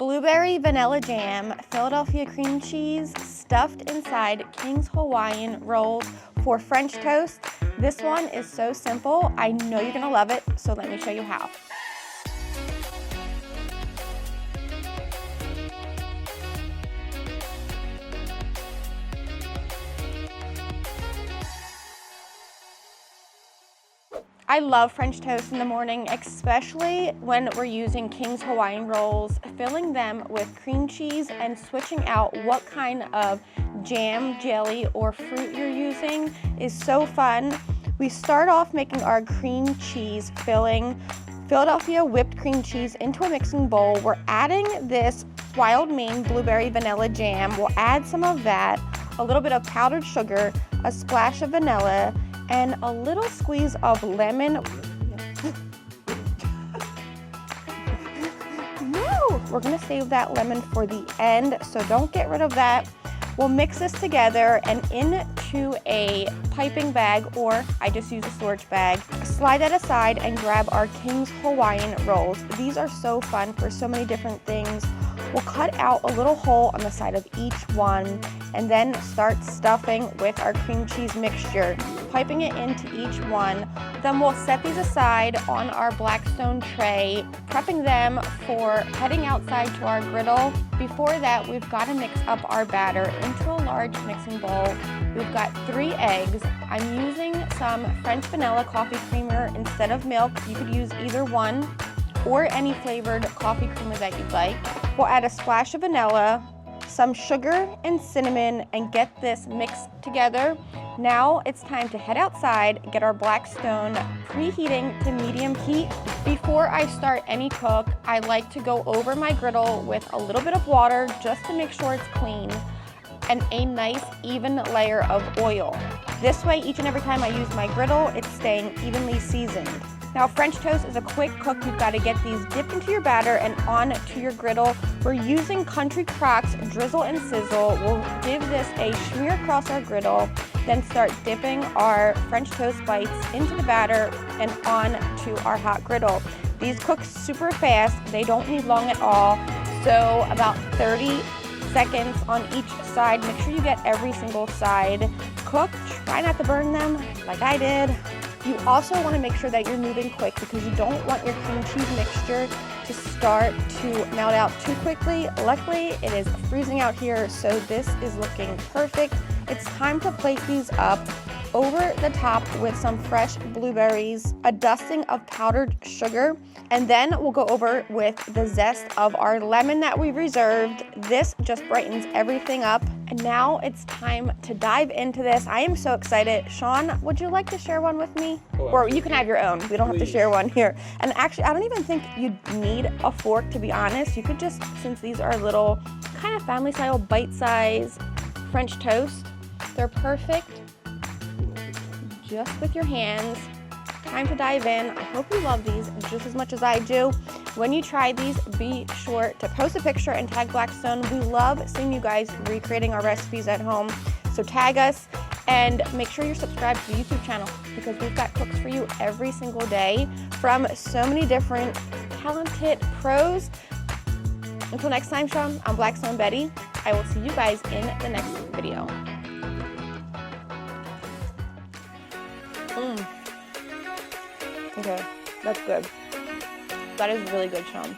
Blueberry vanilla jam, Philadelphia cream cheese, stuffed inside King's Hawaiian rolls for French toast. This one is so simple. I know you're gonna love it, so let me show you how. I love French toast in the morning, especially when we're using King's Hawaiian rolls, filling them with cream cheese and switching out what kind of jam, jelly, or fruit you're using is so fun. We start off making our cream cheese filling, Philadelphia whipped cream cheese into a mixing bowl. We're adding this Wild Maine blueberry vanilla jam. We'll add some of that, a little bit of powdered sugar, a splash of vanilla, and a little squeeze of lemon. No, we're gonna save that lemon for the end, so don't get rid of that. We'll mix this together and into a piping bag, or I just use a storage bag. Slide that aside and grab our King's Hawaiian rolls. These are so fun for so many different things. We'll cut out a little hole on the side of each one and then start stuffing with our cream cheese mixture, piping it into each one. Then we'll set these aside on our Blackstone tray, prepping them for heading outside to our griddle. Before that, we've got to mix up our batter into a large mixing bowl. We've got 3 eggs. I'm using some French vanilla coffee creamer instead of milk. You could use either one or any flavored coffee creamer that you'd like. We'll add a splash of vanilla, some sugar and cinnamon, and get this mixed together. Now it's time to head outside, get our Blackstone preheating to medium heat. Before I start any cook, I like to go over my griddle with a little bit of water just to make sure it's clean, and a nice even layer of oil. This way, each and every time I use my griddle, it's staying evenly seasoned. Now, French toast is a quick cook. You've got to get these dipped into your batter and onto your griddle. We're using Country Crock's Drizzle and Sizzle. We'll give this a smear across our griddle, then start dipping our French toast bites into the batter and onto our hot griddle. These cook super fast. They don't need long at all. So about 30 seconds on each side. Make sure you get every single side cooked. Try not to burn them like I did. You also want to make sure that you're moving quick because you don't want your cream cheese mixture to start to melt out too quickly. Luckily, it is freezing out here, so this is looking perfect. It's time to plate these up over the top with some fresh blueberries, a dusting of powdered sugar, and then we'll go over with the zest of our lemon that we've reserved. This just brightens everything up. And now it's time to dive into this. I am so excited. Sean, would you like to share one with me? Or you can have your own. We don't have to share one here. And actually, I don't even think you need a fork, to be honest. You could just, since these are little kind of family style bite-size French toast, they're perfect just with your hands. Time to dive in. I hope you love these just as much as I do. When you try these, be sure to post a picture and tag Blackstone. We love seeing you guys recreating our recipes at home. So tag us and make sure you're subscribed to the YouTube channel because we've got cooks for you every single day from so many different talented pros. Until next time, Sean, I'm Blackstone Betty. I will see you guys in the next video. Okay, that's good. That is really good, Sean.